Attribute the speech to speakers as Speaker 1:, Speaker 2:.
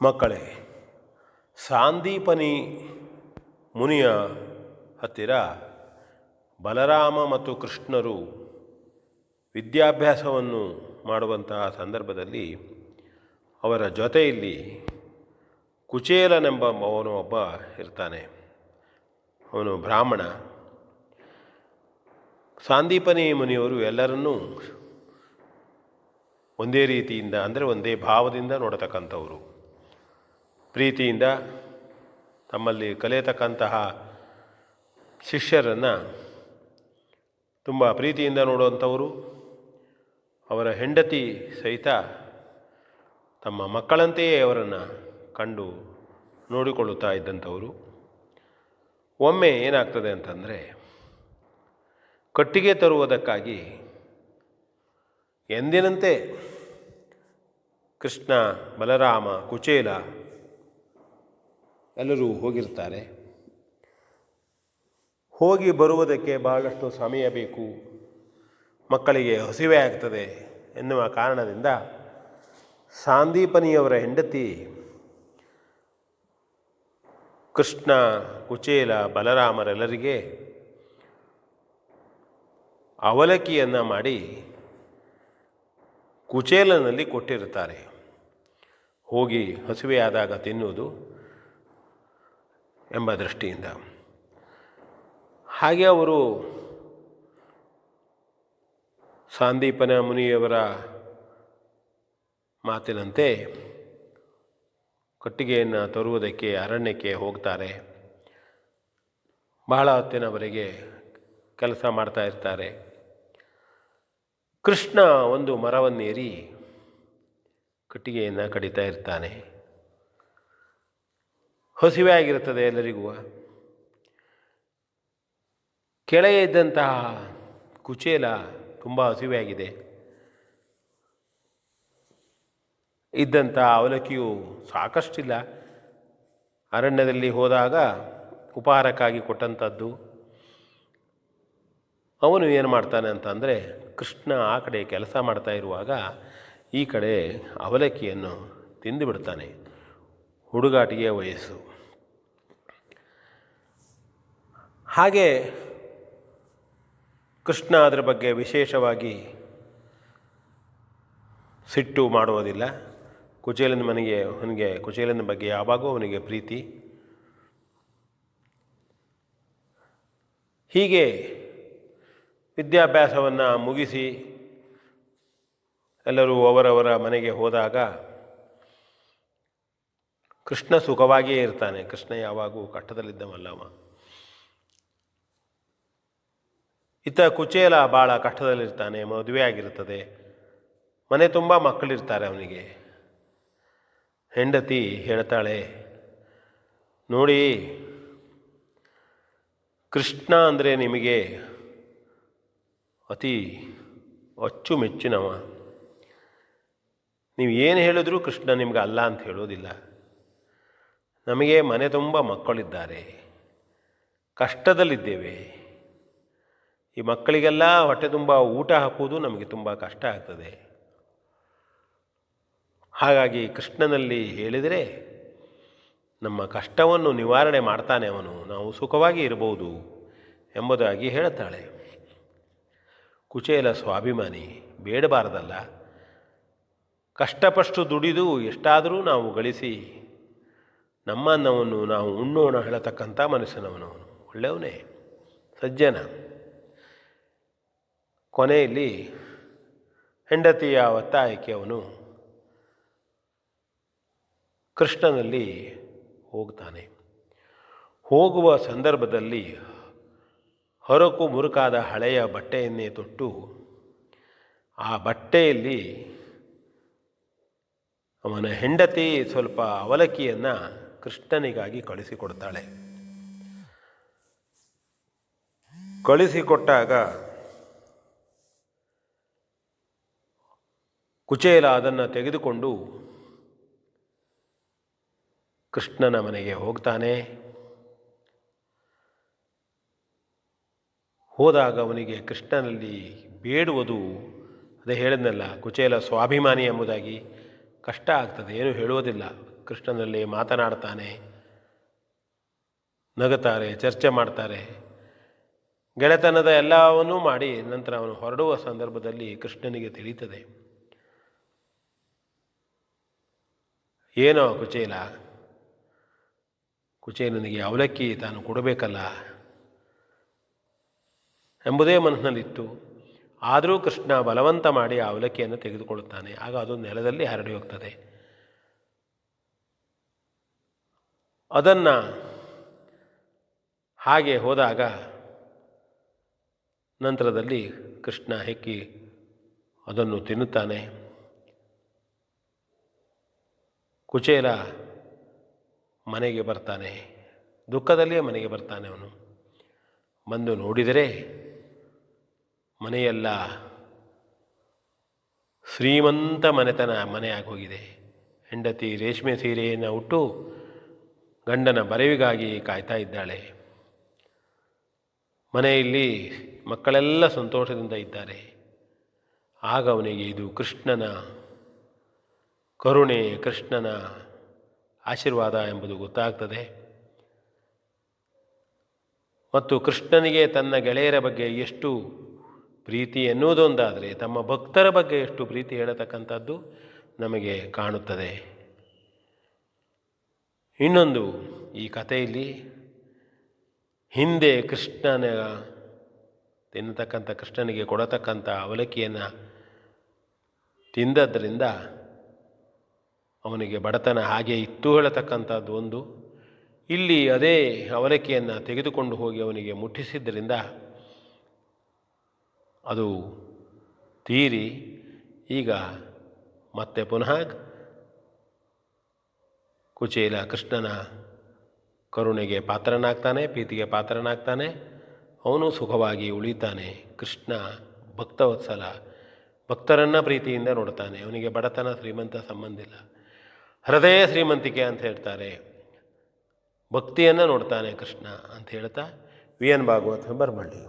Speaker 1: ಮಕ್ಕಳೇ, ಸಾಂದೀಪನಿ ಮುನಿಯ ಹತ್ತಿರ ಬಲರಾಮ ಮತ್ತು ಕೃಷ್ಣರು ವಿದ್ಯಾಭ್ಯಾಸವನ್ನು ಮಾಡುವಂತಹ ಸಂದರ್ಭದಲ್ಲಿ ಅವರ ಜೊತೆಯಲ್ಲಿ ಕುಚೇಲನೆಂಬ ಅವನು ಒಬ್ಬ ಇರ್ತಾನೆ. ಅವನು ಬ್ರಾಹ್ಮಣ. ಸಾಂದೀಪನಿ ಮುನಿಯವರು ಎಲ್ಲರನ್ನೂ ಒಂದೇ ರೀತಿಯಿಂದ, ಅಂದರೆ ಒಂದೇ ಭಾವದಿಂದ ನೋಡತಕ್ಕಂಥವರು. ಪ್ರೀತಿಯಿಂದ ತಮ್ಮಲ್ಲಿ ಕಲಿಯತಕ್ಕಂತಹ ಶಿಷ್ಯರನ್ನು ತುಂಬ ಪ್ರೀತಿಯಿಂದ ನೋಡುವಂಥವರು. ಅವರ ಹೆಂಡತಿ ಸಹಿತ ತಮ್ಮ ಮಕ್ಕಳಂತೆಯೇ ಅವರನ್ನು ಕಂಡು ನೋಡಿಕೊಳ್ಳುತ್ತಾ ಇದ್ದಂಥವರು. ಒಮ್ಮೆ ಏನಾಗ್ತದೆ ಅಂತಂದರೆ, ಕಟ್ಟಿಗೆ ತರುವುದಕ್ಕಾಗಿ ಎಂದಿನಂತೆ ಕೃಷ್ಣ, ಬಲರಾಮ, ಕುಚೇಲ ಎಲ್ಲರೂ ಹೋಗಿರ್ತಾರೆ. ಹೋಗಿ ಬರುವುದಕ್ಕೆ ಬಹಳಷ್ಟು ಸಮಯ ಬೇಕು, ಮಕ್ಕಳಿಗೆ ಹಸಿವೆ ಆಗ್ತದೆ ಎನ್ನುವ ಕಾರಣದಿಂದ ಸಾಂದೀಪನಿಯವರ ಹೆಂಡತಿ ಕೃಷ್ಣ, ಕುಚೇಲ, ಬಲರಾಮರೆಲ್ಲರಿಗೆ ಅವಲಕ್ಕಿಯನ್ನು ಮಾಡಿ ಕುಚೇಲನಲ್ಲಿ ಕೊಟ್ಟಿರುತ್ತಾರೆ. ಹೋಗಿ ಹಸಿವೆಯಾದಾಗ ತಿನ್ನುವುದು ಎಂಬ ದೃಷ್ಟಿಯಿಂದ. ಹಾಗೆ ಅವರು ಸಾಂದೀಪನ ಮುನಿಯವರ ಮಾತಿನಂತೆ ಕಟ್ಟಿಗೆಯನ್ನು ತರುವುದಕ್ಕೆ ಅರಣ್ಯಕ್ಕೆ ಹೋಗ್ತಾರೆ. ಬಹಳ ಹೊತ್ತಿನವರೆಗೆ ಕೆಲಸ ಮಾಡ್ತಾ ಇರ್ತಾರೆ. ಕೃಷ್ಣ ಒಂದು ಮರವನ್ನೇರಿ ಕಟ್ಟಿಗೆಯನ್ನು ಕಡಿತಾ ಇರ್ತಾನೆ. ಹಸಿವೆ ಆಗಿರುತ್ತದೆ ಎಲ್ಲರಿಗೂ. ಕೆಳಗೆ ಇದ್ದಂತಹ ಕುಚೇಲ ತುಂಬ ಹಸಿವೆಯಾಗಿದೆ. ಇದ್ದಂಥ ಅವಲಕ್ಕಿಯು ಸಾಕಷ್ಟಿಲ್ಲ. ಅರಣ್ಯದಲ್ಲಿ ಹೋದಾಗ ಉಪಹಾರಕ್ಕಾಗಿ ಕೊಟ್ಟಂಥದ್ದು. ಅವನು ಏನು ಮಾಡ್ತಾನೆ ಅಂತಂದರೆ, ಕೃಷ್ಣ ಆ ಕಡೆ ಕೆಲಸ ಮಾಡ್ತಾ ಇರುವಾಗ ಈ ಕಡೆ ಅವಲಕ್ಕಿಯನ್ನು ತಿಂದು ಬಿಡ್ತಾನೆ. ಹುಡುಗಾಟಿಗೆ ವಯಸ್ಸು. ಹಾಗೆ ಕೃಷ್ಣ ಅದರ ಬಗ್ಗೆ ವಿಶೇಷವಾಗಿ ಸಿಟ್ಟು ಮಾಡುವುದಿಲ್ಲ. ಅವನಿಗೆ ಕುಚೇಲನ ಬಗ್ಗೆ ಯಾವಾಗೂ ಅವನಿಗೆ ಪ್ರೀತಿ. ಹೀಗೆ ವಿದ್ಯಾಭ್ಯಾಸವನ್ನು ಮುಗಿಸಿ ಎಲ್ಲರೂ ಅವರವರ ಮನೆಗೆ ಹೋದಾಗ ಕೃಷ್ಣ ಸುಖವಾಗಿಯೇ ಇರ್ತಾನೆ. ಕೃಷ್ಣ ಯಾವಾಗೂ ಕಷ್ಟದಲ್ಲಿದ್ದವಲ್ಲವ. ಇತ್ತ ಕುಚೇಲ ಭಾಳ ಕಷ್ಟದಲ್ಲಿರ್ತಾನೆ. ಮದುವೆ ಆಗಿರ್ತದೆ, ಮನೆ ತುಂಬ ಮಕ್ಕಳಿರ್ತಾರೆ ಅವನಿಗೆ. ಹೆಂಡತಿ ಹೇಳ್ತಾಳೆ, ನೋಡಿ, ಕೃಷ್ಣ ಅಂದರೆ ನಿಮಗೆ ಅತಿ ಅಚ್ಚುಮೆಚ್ಚಿನವ. ನೀವು ಏನು ಹೇಳಿದ್ರೂ ಕೃಷ್ಣ ನಿಮ್ಗೆ ಅಲ್ಲ ಅಂತ ಹೇಳೋದಿಲ್ಲ. ನಮಗೆ ಮನೆ ತುಂಬ ಮಕ್ಕಳಿದ್ದಾರೆ, ಕಷ್ಟದಲ್ಲಿದ್ದೇವೆ. ಈ ಮಕ್ಕಳಿಗೆಲ್ಲ ಹೊಟ್ಟೆ ತುಂಬ ಊಟ ಹಾಕುವುದು ನಮಗೆ ತುಂಬ ಕಷ್ಟ ಆಗ್ತದೆ. ಹಾಗಾಗಿ ಕೃಷ್ಣನಲ್ಲಿ ಹೇಳಿದರೆ ನಮ್ಮ ಕಷ್ಟವನ್ನು ನಿವಾರಣೆ ಮಾಡ್ತಾನೆ ಅವನು, ನಾವು ಸುಖವಾಗಿ ಇರಬಹುದು ಎಂಬುದಾಗಿ ಹೇಳ್ತಾಳೆ. ಕುಚೇಲ ಸ್ವಾಭಿಮಾನಿ, ಬೇಡಬಾರದಲ್ಲ. ಕಷ್ಟಪಟ್ಟು ದುಡಿದು ಎಷ್ಟಾದರೂ ನಾವು ಗಳಿಸಿ ನಮ್ಮನ್ನವನ್ನು ನಾವು ಉಣ್ಣೋಣ ಹೇಳತಕ್ಕಂಥ ಮನುಷ್ಯನವನವನು. ಒಳ್ಳೆಯವನೇ, ಸಜ್ಜನ. ಕೊನೆಯಲ್ಲಿ ಹೆಂಡತಿಯ ಒತ್ತಾಯಕ್ಕೆ ಅವನು ಕೃಷ್ಣನಲ್ಲಿ ಹೋಗ್ತಾನೆ. ಹೋಗುವ ಸಂದರ್ಭದಲ್ಲಿ ಹರಕು ಮುರುಕಾದ ಹಳೆಯ ಬಟ್ಟೆಯನ್ನೇ ತೊಟ್ಟು ಆ ಬಟ್ಟೆಯಲ್ಲಿ ಅವನ ಹೆಂಡತಿ ಸ್ವಲ್ಪ ಅವಲಕ್ಕಿಯನ್ನು ಕೃಷ್ಣನಿಗಾಗಿ ಕಳಿಸಿಕೊಡ್ತಾಳೆ. ಕಳಿಸಿಕೊಟ್ಟಾಗ ಕುಚೇಲ ಅದನ್ನು ತೆಗೆದುಕೊಂಡು ಕೃಷ್ಣನ ಮನೆಗೆ ಹೋಗ್ತಾನೆ. ಹೋದಾಗ ಅವನಿಗೆ ಕೃಷ್ಣನಲ್ಲಿ ಬೇಡುವುದು, ಅದೇ ಹೇಳಿದ್ನಲ್ಲ, ಕುಚೇಲ ಸ್ವಾಭಿಮಾನಿ ಎಂಬುದಾಗಿ, ಕಷ್ಟ ಆಗ್ತದೆ, ಏನು ಹೇಳುವುದಿಲ್ಲ. ಕೃಷ್ಣನಲ್ಲಿ ಮಾತನಾಡ್ತಾನೆ, ನಗುತ್ತಾರೆ, ಚರ್ಚೆ ಮಾಡ್ತಾರೆ. ಗೆಳೆತನದ ಎಲ್ಲವನ್ನೂ ಮಾಡಿ ನಂತರ ಅವನು ಹೊರಡುವ ಸಂದರ್ಭದಲ್ಲಿ ಕೃಷ್ಣನಿಗೆ ತಿಳಿಯುತ್ತದೆ, ಏನೋ ಕುಚೇಲನಿಗೆ ಅವಲಕ್ಕಿ ತಾನು ಕೊಡಬೇಕಲ್ಲ ಎಂಬುದೇ ಮನಸ್ಸಿನಲ್ಲಿತ್ತು. ಆದರೂ ಕೃಷ್ಣ ಬಲವಂತ ಮಾಡಿ ಆ ಅವಲಕ್ಕಿಯನ್ನು ತೆಗೆದುಕೊಳ್ಳುತ್ತಾನೆ. ಆಗ ಅದು ನೆಲದಲ್ಲಿ ಹರಡಿ ಹೋಗ್ತದೆ. ಅದನ್ನು ಹಾಗೆ ಹೋದಾಗ ನಂತರದಲ್ಲಿ ಕೃಷ್ಣ ಹೆಕ್ಕಿ ಅದನ್ನು ತಿನ್ನುತ್ತಾನೆ. ಕುಚೇಲ ಮನೆಗೆ ಬರ್ತಾನೆ, ದುಃಖದಲ್ಲಿಯೇ ಮನೆಗೆ ಬರ್ತಾನೆ. ಅವನು ಬಂದು ನೋಡಿದರೆ ಮನೆಯೆಲ್ಲ ಶ್ರೀಮಂತ ಮನೆಯಾಗಿ ಹೋಗಿದೆ. ಹೆಂಡತಿ ರೇಷ್ಮೆ ಸೀರೆಯನ್ನು ಉಟ್ಟು ಗಂಡನ ಬರೆವಿಗಾಗಿ ಕಾಯ್ತಾ ಇದ್ದಾಳೆ. ಮನೆಯಲ್ಲಿ ಮಕ್ಕಳೆಲ್ಲ ಸಂತೋಷದಿಂದ ಇದ್ದಾರೆ. ಆಗ ಅವನಿಗೆ ಇದು ಕೃಷ್ಣನ ಕರುಣೆ, ಕೃಷ್ಣನ ಆಶೀರ್ವಾದ ಎಂಬುದು ಗೊತ್ತಾಗ್ತದೆ. ಮತ್ತು ಕೃಷ್ಣನಿಗೆ ತನ್ನ ಗೆಳೆಯರ ಬಗ್ಗೆ ಎಷ್ಟು ಪ್ರೀತಿ ಎನ್ನುವುದೊಂದಾದರೆ ತಮ್ಮ ಭಕ್ತರ ಬಗ್ಗೆ ಎಷ್ಟು ಪ್ರೀತಿ ಹೇಳತಕ್ಕಂಥದ್ದು ನಮಗೆ ಕಾಣುತ್ತದೆ. ಇನ್ನೊಂದು, ಈ ಕಥೆಯಲ್ಲಿ ಹಿಂದೆ ಕೃಷ್ಣನಿಗೆ ಕೊಡತಕ್ಕಂಥ ಅವಲಕ್ಕಿಯನ್ನು ತಿಂದದ್ದರಿಂದ ಅವನಿಗೆ ಬಡತನ ಹಾಗೆ ಇತ್ತು ಹೇಳತಕ್ಕಂಥದ್ದು ಒಂದು. ಇಲ್ಲಿ ಅದೇ ಅವಲಕ್ಕಿಯನ್ನು ತೆಗೆದುಕೊಂಡು ಹೋಗಿ ಅವನಿಗೆ ಮುಟ್ಟಿಸಿದ್ದರಿಂದ ಅದು ತೀರಿ ಈಗ ಮತ್ತೆ ಪುನಃ ಕುಚೇಲ ಕೃಷ್ಣನ ಕರುಣೆಗೆ ಪಾತ್ರನಾಗ್ತಾನೆ, ಪ್ರೀತಿಗೆ ಪಾತ್ರನಾಗ್ತಾನೆ. ಅವನು ಸುಖವಾಗಿ ಉಳಿತಾನೆ. ಕೃಷ್ಣ ಭಕ್ತವತ್ಸಲ, ಭಕ್ತರನ್ನು ಪ್ರೀತಿಯಿಂದ ನೋಡ್ತಾನೆ. ಅವನಿಗೆ ಬಡತನ ಶ್ರೀಮಂತ ಸಂಬಂಧ ಇಲ್ಲ, ಹೃದಯ ಶ್ರೀಮಂತಿಕೆ ಅಂತ ಹೇಳ್ತಾರೆ. ಭಕ್ತಿಯನ್ನು ನೋಡ್ತಾನೆ ಕೃಷ್ಣ ಅಂತ ಹೇಳ್ತಾ ವಿ ಎನ್ ಭಾಗವತ ಬರಮಳ್ಳಿ.